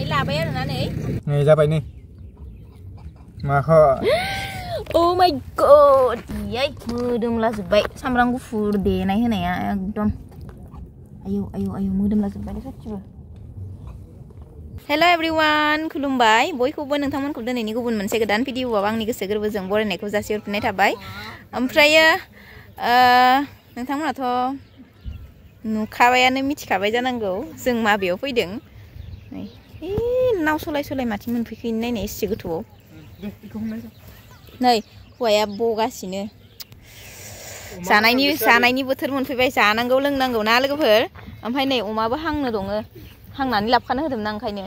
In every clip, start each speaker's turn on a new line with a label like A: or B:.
A: बायनानै लाबाय आरोना नै
B: जाबाय नै माखौ
A: Oh my god, yay, मोदोमला जोब्बाय सामब्राम गुफुर देनाय होनाया एकदम आयौ मोदोमला जोब्बाय गासिबो हेलो एवरीवन खुलुमबाय बयखौबो नोंथांमोनखौ दिनैनि गुबुन मोनसे गोदान भिडिअआव आंनि गोसो गोरबोजों बरायनायखौ जासिहरफिननाय थाबाय ओमफ्रायो नोंथांमोनाथ' नुखाबायानो मिथिखाबाय जानांगौ जों माबेयाव फैदों नै नाव सलाय माथि मोनफैखो नायनाय एसे गोथौआव नै हौवाया बगासिनो जानायनि बोथोर मोनफैबाय जानांगौ लोंनांगौ ना लोगोफोर ओमफ्राय नै अमाबो हांनो दङ हांनानै लाबखानो होदोंमोन आं ओंखायनो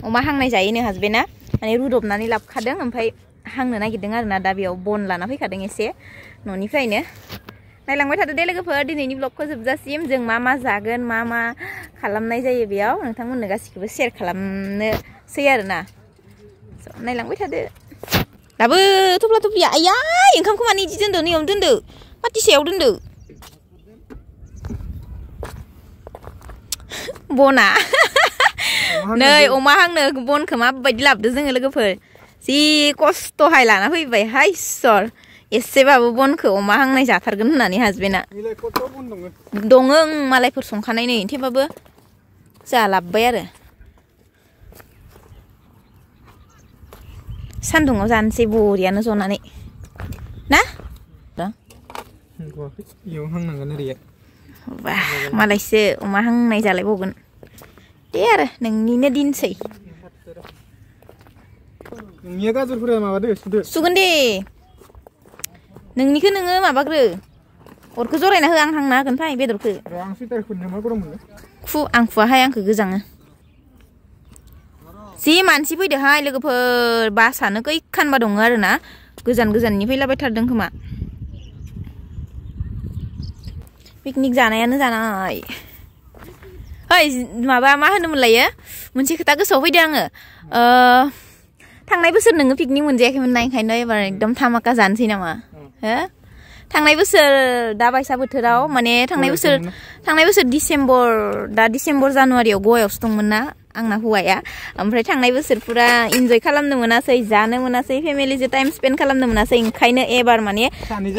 A: अमा हांनाय जायोनो हासबेन्डआ माने रुदबनानै लाबखादों ओमफ्राय हांनो नागिरदों आरोना दा बेयाव बन लाना फैखादों एसे न'निफ्रायनो नायलांबाय थादो दे लोगोफोर दिनैनि ब्लगखौ जोबजासिम जों मा जागोन मा खालामनाय जायो बेयाव नोंथांमोननो गासिखौबो शेयार खालामनोसै आरोना नायलांबाय थादो दाबो थफ्ला थफ्लिया आयै ओंखामखौ माने इदि दोनदो नैयावनो दोनदो पाटिसायाव दोनदो बना नै अमा हांनो बनखौ माबायदि लाबोदो जोङो लोगोफोर जि खस्थ'हाय लाना फैबाय हाय इसर एसेबाबो बनखौ अमा हांनाय जाथारगोन होननानै हासबेन्डआ दङ मालायफोर संखानाय नै थेवबाबो जा लाबोबाय आरो सान्दुङाव जानोसै बरियानो जनानै ना मालायसो अमा हांनाय जालायबावगोन दे आरो नोंनिनो दिनसै सुगोन दे नोंनिखौ नोङो माबाग्रो अरखौ जरायना हो आं हांना होगोन फाय बेदरखौ आं फुवाहाय आंखौ गोजाङो जि मानसि फैदोहाय लोगोफोर बासानो कैखानबा दङ आरोना गोजाननि फैलाबायथारदों खोमा पिकनिक जानायानो जानाय ओइ माबा मा होनोमोनलायो मोनसे खोथा गोसोआव फैदों आङो थांनाय बोसोर नोङो पिकनिक मोनजायाखैमोन ना ओंखायनो एबार एकदम धामाका जानोसै नामा हो थांनाय बोसोर दा बायसा बोथोराव माने थांनाय बोसोर डिसेम्बर जानुवारियाव गवायावसो दंमोन ना आंना हौवाया ओमफ्राय थांनाय बोसोर पुरा इन्जय खालामनो मोनासै जानो मोनासै फेमिलिजों टाइम स्पेन्ड खालामनो मोनासै ओंखायनो एबार माने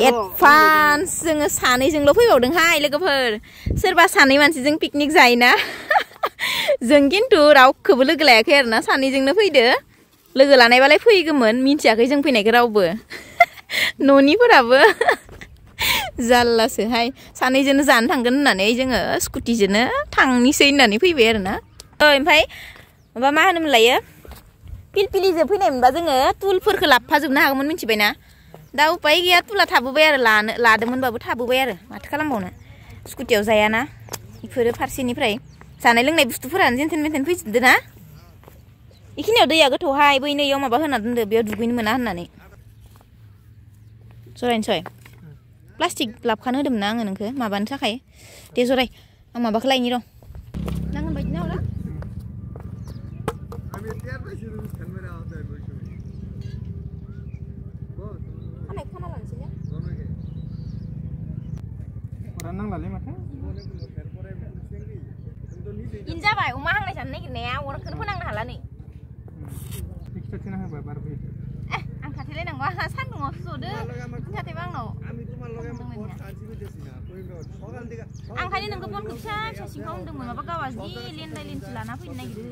A: एडभान्स जोङो सानैजोंल' फैबावदोंहाय लोगोफोर सोरबा सानै मानसिजों पिकनिक जायोना जों खिन्थु रावखौबो लोगो लायाखै आरोना सानैजोंनो फैदो लोगो लानायबालाय फैगौमोन मिन्थियाखै जों फैनायखौ रावबो न'निफोराबो जारलासोहाय सानैजोंनो जानो थांगोन होननानै जोङो स्कुटिजोंनो थांनिसै होननानै फैबाय आरोना ओमफ्राय माबा मा होनोमोनलायो पिलपिलिजों फैनाय मोनबा जोङो तुलफोरखौ लाबोफाजोबनो हागौमोन मिथिबायना दा उपाय गैया तुला थाबोबाय आरो लादोंमोनबाबो थाबोबाय आरो माथो खालामबावनो स्कुटियाव जायाना बेफोरो फारसेनिफ्राय जानाय लोंनाय बुस्थुफोरानो जेनथेन मेनथेन फैजोबदो ना बेखिनियाव दैया गोथौहाय बै नैयाव माबा होना दोनदो बेयाव दुगैनो मोना होननानै जरायनोसै प्लास्टिक लाबोखानो होदोंमोन ना आङो नोंखौ माबानो थाखाय दे जराय आं माबाखौ लायनि र' नांगोन बायदि ना खाना लानोसैलै इन जाबाय अमा हांनाय जानो नागिरनाया अरखौनो फोनांनो हाला नै आं खाथेलायनांगौ आंहा सान्दुङावसो जदो खाथेबा आंनाव आं खालि नोंखौ बनखौ फिसा सिंखाव होनदोंमोन माबा गावा जि लेन्दाय लेन्सि लाना फैनो नागिरो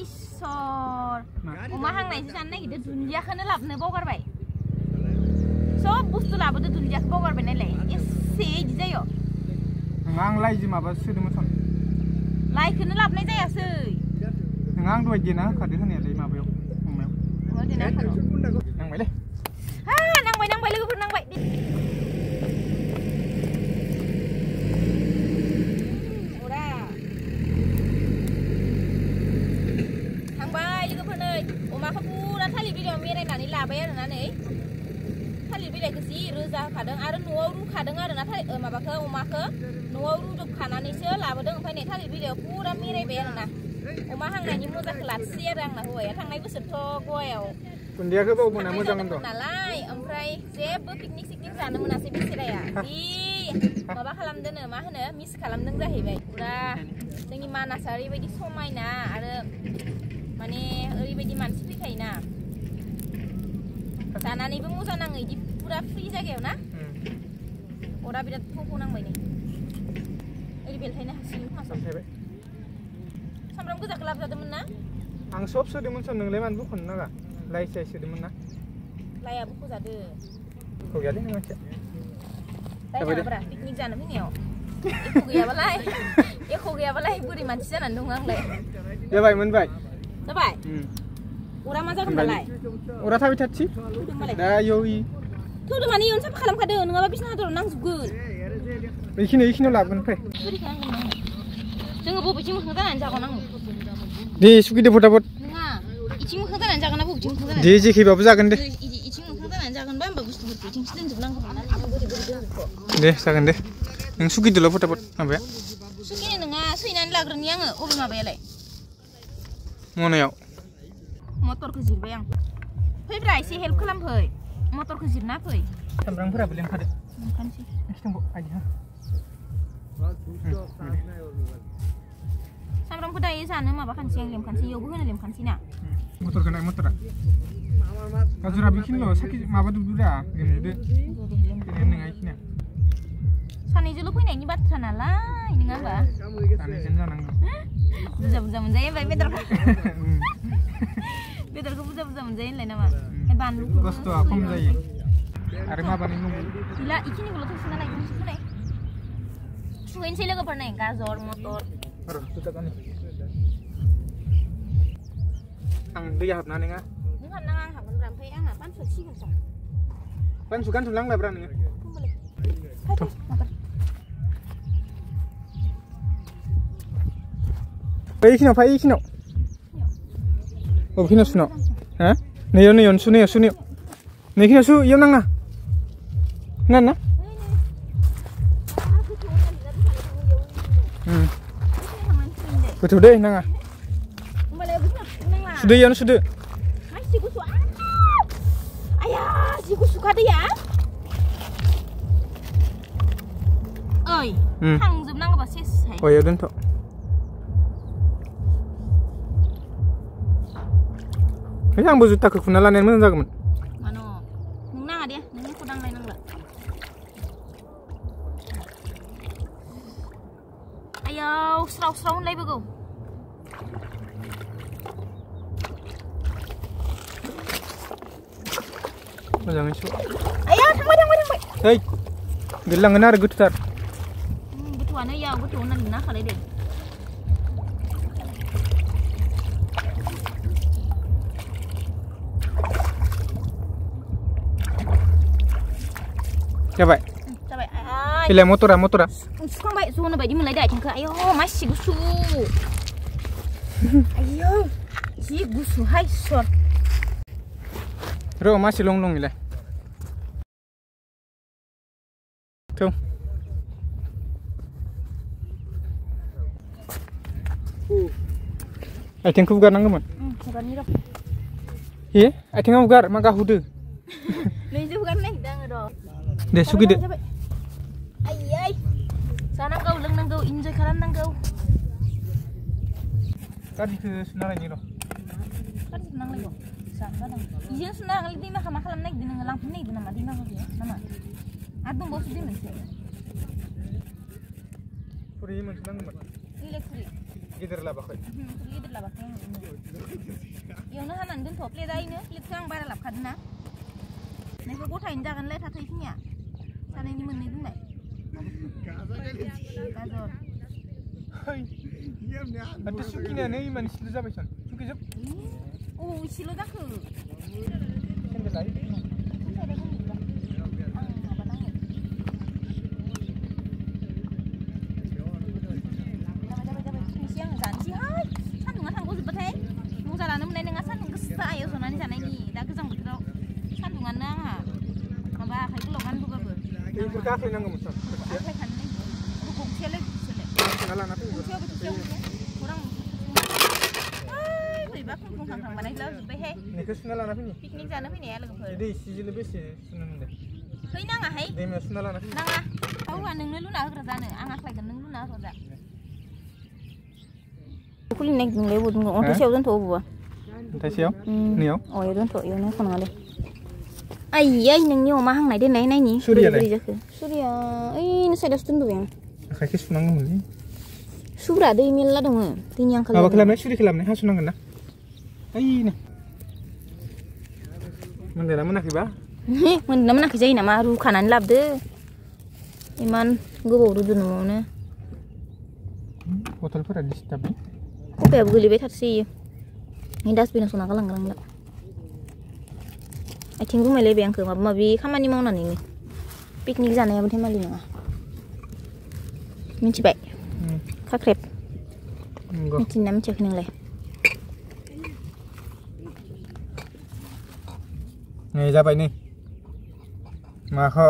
A: इसर अमा हांनायसो जानो नागिरदो दुन्दियाखौनो लाबोनो बावगारबाय सब बुस्थु लाबोदो दुन्दियाखौ बावगारबाय नायलाय एसे इदि जायो
B: आं लाइजो माबा सोदोंमोन सन
A: लाइखौनो लाबोनाय जायासै
B: आं दहाय देना होखादो होनायालाय माबायाव नांबायलै
A: नांबाय लोगोफोर नांबाय थांबाय लोगोफोर नै अमाखौ पुरा थालिर बिलाइयाव मेरायनानै लाबाय आरोना नै थालिर बिलाइखौ जि रोजा होखादों आरो न'आव रुखादों आरोना माबाखौ अमाखौ न'आव रुदबखानानैसो लाबोदों ओमफ्राय नै थालिर बिलाइयाव पुरा मेरायबाय आरोना अमा हांनायनि मजाखौ लाखिसै आरो आंना हौवाया थांनाय बोसोरथ' गवायाव
B: दुन्दियाखौ बावबोना मोजां मोनदों
A: नालाय ओमफ्राय जेबो पिकनिक जानो मोनासै बेसेराया जि माबा खालामदोंनो मा होनो मिस खालामदों जाहैबाय पुरा जोंनि मानासा ओरैबायदि समायना आरो माने ओरैबायदि मानसि फैखायोना जानानैबो मोजां नाङो इदि पुरा फ्रि जायगायाव ना अरा बिराद फ'फौ नांबाय नै ओरै बेलथायनो हासिगोन मासाव सामब्राम गोजाखौ लाबोजादोंमोन ना
B: आं सब सोदोंमोन सन नोंलाय मानो बुख'नो नाङा लाइ साइ सोदोंमोन ना
A: लाइआ बुख'जादो
B: बुख'जादों नों मानसिया
A: लाइनाब्रा पिकनिक जानो फैनायाव एख' गैयाबालाय बोरै मानसि जानानै दङ आंलाय
B: जाबाय मोनबाय
A: जाबाय अरा मा जागोन दालाय
B: अरा थाबाय थाथि दा इयाव
A: थौदो माने इयावनो साफा खालामखादो नङाबा बिसना हादराव नांजोबगोन
B: बेखिनियाव लाबोगोन ओमफ्राय
A: जोङो बबेथिं मोखां जानानै जागोनांगौ
B: दे सुखिदो फटाफट
A: नङा इथिं मोखां जानानै जागोन ना बबेथिं मोखां जानानै
B: दे जेखैबाबो जागोन दे
A: इथिं मोखां जानानै जागोनबा होमबा बुस्थुफोरखौ इथिंसो दोनजोबनांगौ
B: दे जागोन दे नों सुखिदोल' फटाफट माबाया
A: सुखिनो नङा सैनानै लाग्रोनि आङो अबे माबायालाय
B: मनायाव
A: मटरखौ जिरबाय आं फैब्रा एसे हेल्प खालामफै मटरखौ जिरना फै
B: सामब्रामफोराबो लेंखादो
A: लेंखानोसै सामब्रामखौ दायो जानो माबाखानोसै आं लेमखानोसै इयावबो होनो लेमखानोसै ना
B: मटरखौ नाय मटरा गाजरा बेखिनिल' साखि माबादोब्रा लेमजुदो नङा इखिनिया
A: सानैजोंल' फैनायनि बाथ्रा नालाय नङा होमबा
B: सानैजों जानांगौ
A: बुरजा मोनजायो ओमफ्राय बेदरखौ बुरजा मोनजायो होनलाय नामा बानलु
B: खस्थ'आ खम जायो आरो माबानि
A: गैला इखिनिखौल' थोरसिना लायगोनसै खोनाय सुहैनोसै लोगोफोर नै गाजर मटर
B: आं दैया हाबना नङा
A: नों हाबनाङा आं हाबगोनब्रा ओमफ्राय आंहा पानसु सिगोनसो
B: पानसु गानथ'लांलाब्रा नोङो इखिनियाव फै इखिनियाव बबेखिनियाव सुनाव हा नैयाव सु नैखिनियाव सु इयाव नाङा खोनादों ना गोथौ दै नाङा सुदो इयावनो सुदो
A: आया जि गुसुखा दैया ओइ थांजोबनांगौबा सेसहाय
B: इयाव दोनथ' आंबो जुथाखौ खुना लानाया मोजां जागौमोन
A: मानो नों नाङा दे नों एख' दांलायनांला आयाव स्राव होनलायबोगौ
B: मोजाङै सु
A: आया थांबाय
B: ओइ गोलैलांगोन आरो गोथौथार
A: गोथौआनो इयाव गोथौ होननानै नाखालाय दे
B: जाबाय फैलाय मटरा
A: सुखांबाय जनो बायदि मोनलायदो आथिंखौ आयौ मासि गुसु आयौ जि गुसुहाय सर
B: र' मासि लं इलाय थौ आथिंखौ हुगारनांगौमोन हे आथिङाव हुगार मा गाहुदो
A: नैजो हुगारनो नागिरदों आङो र'
B: दे सुगिदो
A: आयै जानांगौ लोंनांगौ इन्जय खालामनांगौ
B: गारिखौ सुना लायनि र'
A: गारिखौ नांलायगौ जानो इजों सुना लांलाय दैमाखौ मा खालामनो नागिरदों नोङो लांफिननो नागिरदों नामा दैमाखौ गैया नामा आरो दंबावोसो दै मोनसे
B: खुरै मोनसे नांगौमोन
A: इलाय खुरै
B: गिदिर लाबाखै
A: खुरै गिदिर लाबाखै आङो इयावनो हानानै दोनथ' प्लेटखौ आं बारा लाबोखादों ना नोंखौ गथायैनो जागोनलै थाथैखिनिया सानैनि मोननै दोनबाय गाजर
B: माथो सुखिनायानो इमान इसेल' जाबाय सन सुखिजोब
A: औ इसेल' जाखो सान्दुङा थांग'जोबबाथाय मजा लानो मोननाय नङा सान्दुं गोसा आयाव जनानै जानायनि दा गोजां बोथोराव सान्दुङानो आंहा माबा आखाइ गोलाव गानबोबाबो
B: गाख्लायनांगौमोन सन
A: आखाइखानो गंसेयालाय गंसेयालाय
B: लाना फै
A: गंसेयाव बोथिसेयाव गंसे दा खुंख्रुं खांख्रां बानायला जोब्बायहाय
B: बेखौ सुना लाना फैनि
A: पिकनिक जानो फैनाया लोगोफोर
B: दै इसेजोंनो बेसे सुनो होनदों
A: है नाङाहाय
B: दैमायाव सुना लाना फैनि
A: नाङा हौवा नोंनो लुना होग्रा जानो आं आख्लायगोन नों लुना होग्रा जा खुलिनाय नोंलाय बुदुं अन्थाइ सायाव दोनथ' बबेबा
B: अन्थाइ सायाव नैयाव
A: अ इयाव दोनथ' इयावनो खनाङा दे आइयै नोंनि अमा हांनाय दोननाय नायनि बोरै जाखो सुरिया ओइनो साइडआवसो दोनबोबाय आं
B: आखाइखौ सुनांगौमोनलै
A: सुब्रा दै मेरला दङ दैनि आंखाल
B: माबा खालामनाय सुरि खालामनाय हासुनांगोन ना ओइनो मोनदोंना मोनाखैबा
A: मोनदोंना मोनाखै जायो नामा रुखानानै लाबोदो इमान गोबाव रुदो न'आवनो
B: बथलफोरा डिस्टार्ब
A: कपायाबो गोलैबाय थारसै इयो नै डास्टबिनाव सोना गालांगोन आं दा आथिं रुमायलायबाय आंखो माबा माबि खामानि मावनानैनो पिकनिक जानायाबो धेमालि नङा मिथिबाय खाख्रेब मिथिना मिथियाखै नोंलाय
B: नै जाबाय नै माखौ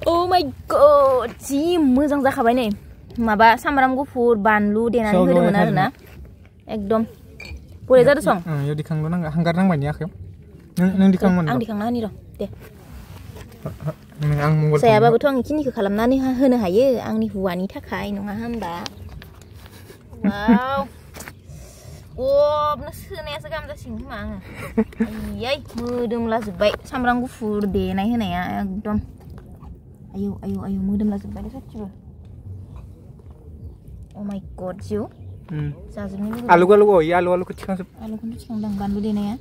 A: अ माय गड जि मोजां जाखाबाय नै माबा सामब्राम गुफुर बानलु देनानै होदोंमोन आरोना एकदम बोरै जादों सं
B: इयाव दिखांल' नांगौ हांगार नांबाय नि आखायाव नों दिखांमोन
A: आं दिखांना होनि र' दे
B: आं मबाइल
A: जायाबाबोथ' आं इखिनिखौ खालामनानै होनो हायो आंनि हौवानि थाखाय नङा होनबा वाव गबनो सोनायासो गाहाम जासिगोन खोमा आङो आयै मोदोमला जोब्बाय सामब्राम गुफुर देनाय होनाया एकदम आयौ आयौ आयौ मोदोमला जोब्बाय सच्चिबो अ माय गड जिउ जाजोबनो लुगैबाय
B: आलु आलुखौ थिखांजोब
A: आलुखौथ' थिखांदों बानलु देनाया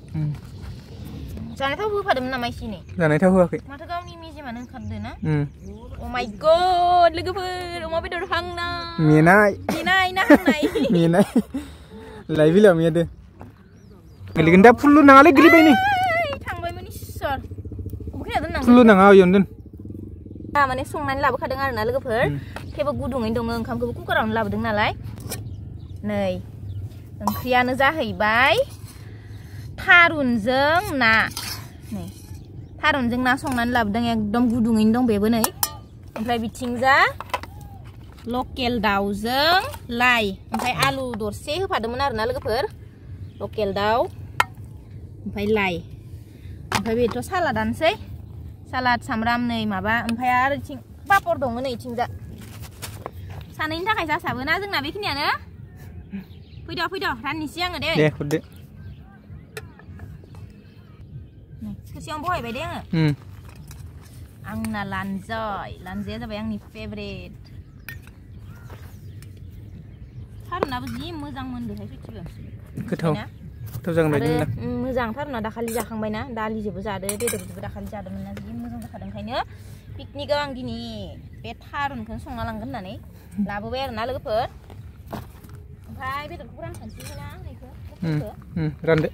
A: जानाय थाव होफादोंमोन नामा एसे नै
B: जानाय थाव होआखै
A: माथो गावनि मेजेमानो ओंखारदो ना अ माय गड लोगोफोर अमा बेदर हांना
B: मेनाय
A: ना हांनाय
B: मेनाय लाइ बिलाइयाव मेदो गोलैगोन दा फुल्लु नाङालै गोलैबाय नै
A: थांबायमोन इसोर अबेखिनियाव दोननांगौ
B: फुल्लु नाङा इयावनो दोन
A: माने संनानै लाबोखादों आरोना लोगोफोर थेवबो गुदुङैनो दङ ओंखामखौबो कुकारावनो लाबोदों नालाय नै ओंख्रियानो जाहैबाय थारुनजों ना नै थारुनजों ना संनानै लाबोदों एकदम गुदुङैनो दं बेबो नै ओमफ्राय बिथिंजा लकेल दाउजों लाइ ओमफ्राय आलु दरसे होफादोंमोन आरोना लोगोफोर लकेल दाउ ओमफ्राय लाइ ओमफ्राय बेथ' सालादानोसै सालाद सामब्राम नै माबा ओमफ्राय आरो इथिं पापर दङ नै इथिंजा सानैनि थाखाय जासाबोना जोंना बेखिनियानो फैद' राननिसै आङो दे
B: खुरदो
A: थोरसियावनो बहायबाय दे आङो आंना लानजाया जाबाय आंनि फेभरेट थारुनाबो जि मोजां मोनदोंहाय सच्चिबो
B: गोथाव जागोन बायदि मोनदों
A: मोजां थारुना दाखालि जाखांबायना दालिजोंबो जादो बेदरजोंबो दाखालि जादोंमोन ना जि मोजां जाखादों ओंखायनो पिकनिकआव आं दिनै बे थारुनखौनो संना लांगोन होननानै लाबोबाय आरोना लोगोफोर ओमफ्राय बेदरखौ रानखानोसै ना बेखौ
B: रानदो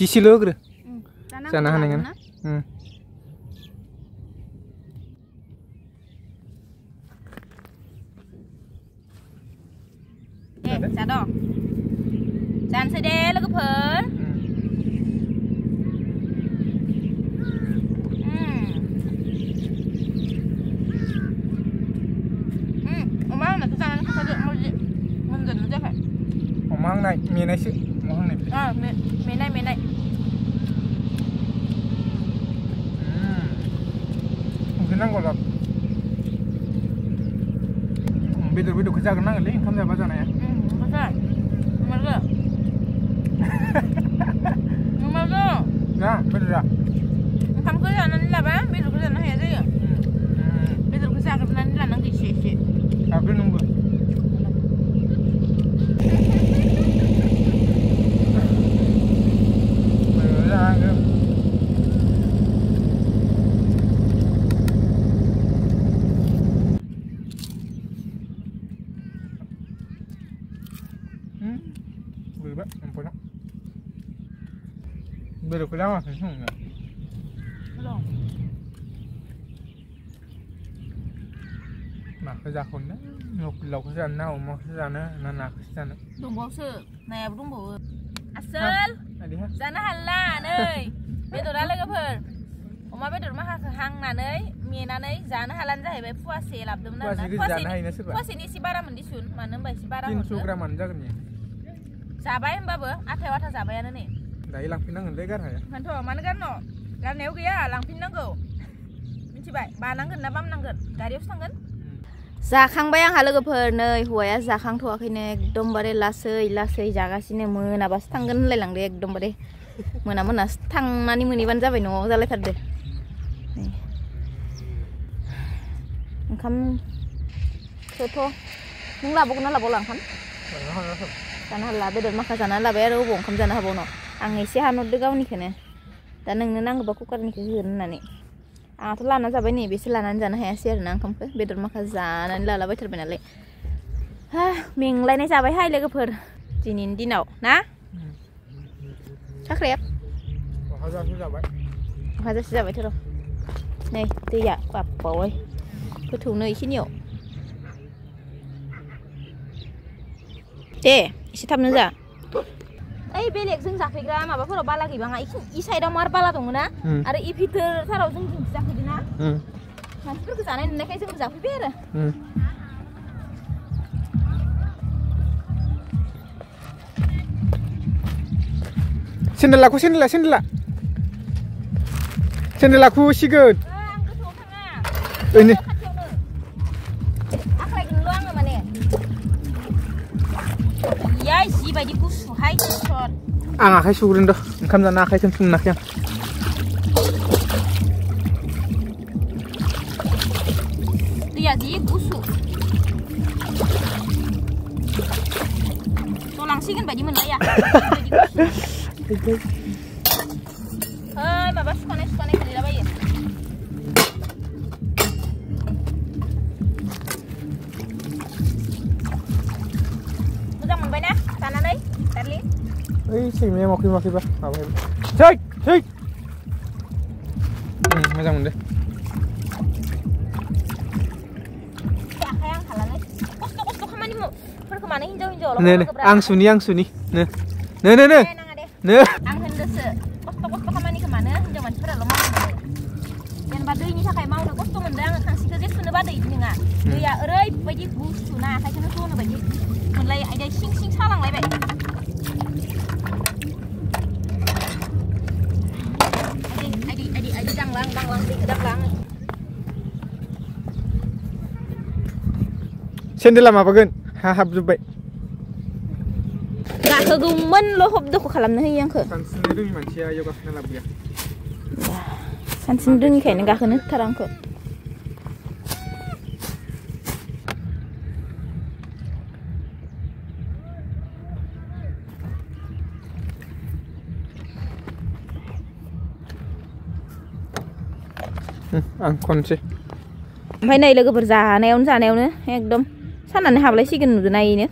B: इसेल' होग्रो जानो हानाय नङा
A: दे जाद' जानोसै दे लोगोफोर अमा हांनायखौ जानानै खोन्थादो मोनदोंना जायाखै
B: अमा हांनाय मेनायसो अमा हांनाय
A: मेनाय
B: संख्रि नांगौ र' बेदरखौ जागोन नांगोनलै ओंखाम जाबा जानाया ना बेदरा
A: ओंखामखौ जानानै लाबा बेदरखौ जानो हाया जायो बेदरखौ जाग्रोनानै लानांगौ एसे
B: जाग्रो नंगौ बेदरखौ जामाखै संनो नाखौ जाख'नो लकेलखौ जानो ना अमाखौ जानो ना नाखौसो जानो
A: दंबावोसो नायाबो दंबावो आसोल जानो हाला नै बेदरा लोगोफोर अमा बेदर माखाखौ हांनानै मेनानै जानो हालानो जाहैबाय फुवासे लाबोदोंमोन आरोना फुवासेनि एसे बारा मोनदिसुन मानो होनबा एसे बारा
B: 300 ग्रामानो जागोन ने
A: जाबाय होमबाबो आथायाव आथा जाबायानो नै
B: दायो लांफिननांगोनलै गारहाया
A: ओंखायनोथ' मानो गारनो गारनायाव गैया लांफिननांगौ मिथिबाय बानांगोन ना बामनांगोन गारियावसो थांगोन जाखांबाय आंहा लोगोफोर नै हौवाया जाखांथ'वाखैनो एकदमबारे लासै जागासिनो मोनाबासो थांगोन होनलायलांदो एकदमबारे मोनासो थांनानै मोनहैबानो जाबाय न'आव जालायथारदो ओंखामखौथ' नों लाबोगोन ना लाबावला ओंखाम जानो हाला बेदर माखा जाना लाबाय आरो अबाव ओंखाम जानो हाबावनो आं एसे हानहरदो गावनिखौनो दा नोंनो नांगौबा कुकारनिखौ होगोन होननानै आंहाथ' लाना जाबाय नै बेसो लानानै जानो हायासै आरोना ओंखामखौ बेदर माखा जानानै लालाबायथारबाय नालाय मेंलायनाय जाबायहाय लोगोफोर दिनैनि दिनाव ना साख्रिया हाजारसो जाबायथ' र' नै दैया बाब्बावै गोथौनो इखिनियाव दे एसे थाबनो जा ओइ बेलेग जों जाफैग्रा माबाफोराव बाला गैबाङा इ साइडआव मार बाला दङ ना आरो इ भितरथाराव जों जाफैदों ना मानसिफोरखौ जानाय नुनायखाय जों जाफैबाय आरो
B: सेन्देलाखौ सेन्देलाखौ सिगोन
A: आं गोथौआव थाङा
B: ओइनो
A: खाथियावनो आख्लायगोनल' आङो माने याय जिबायदि गुसुहाय सर
B: आं आखाइ सुग्रोन र' ओंखाम जाना आखाइखौनो सुनो मोनाखै आं
A: दैया जि गुसु जलांसिगोन बायदि मोनलाया माबा सुखानाय गोलैलाबायो मोजां मोनबाय ना जानानै दार्लिं
B: ओइ सैमाया माखैबा माबाय जै मोजां मोनदो
A: आखाइ आं हालालै खस्थ' खामानिफोरखौ माने हिनजाव
B: आं सुनि नो आं
A: होनदोसो खस्थ' खामानिखौ मानो हिनजाव मानसिफोराल' मावनो मोनो जेनेबा दैनि थाखाय मावनो खस्थ' मोनदों आङो खांसिखौ जे सुनो बादै इदि नङा दैया ओरैबायदि गुसु ना आखाइखौनो जनो बायदि मोनलायो आइदा सिं सालांलायबाय आइदि दांलां दैखौ दांलां
B: सेन्देला माबागोन हाबजोब्बाय
A: गाखोगौमोनल' हब्दखौ खालामनो होयो आंखौ
B: सानस्रिनो रोङि मानसिया इयाव गाखोना लाब गैया
A: सानस्रिनो रोङिखायनो गाखोनो होथारा आंखौ
B: आं खनसै
A: ओमफ्राय नै लोगोफोर जानायावनो एकदम साननानै हाबलायसिगोन नुदों नायैनो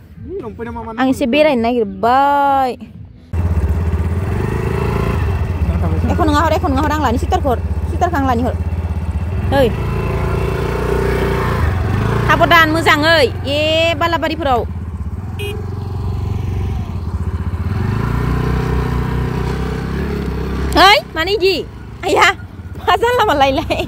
A: आं एसे बेरायनो नागिरबाय एख' नङा हर आं लानि सिटारखौ आं लानि हर ओइ साबधान मोजाङै बालाबारिफोराव ओइ मानो इदि आया मा जानला मानलायलाय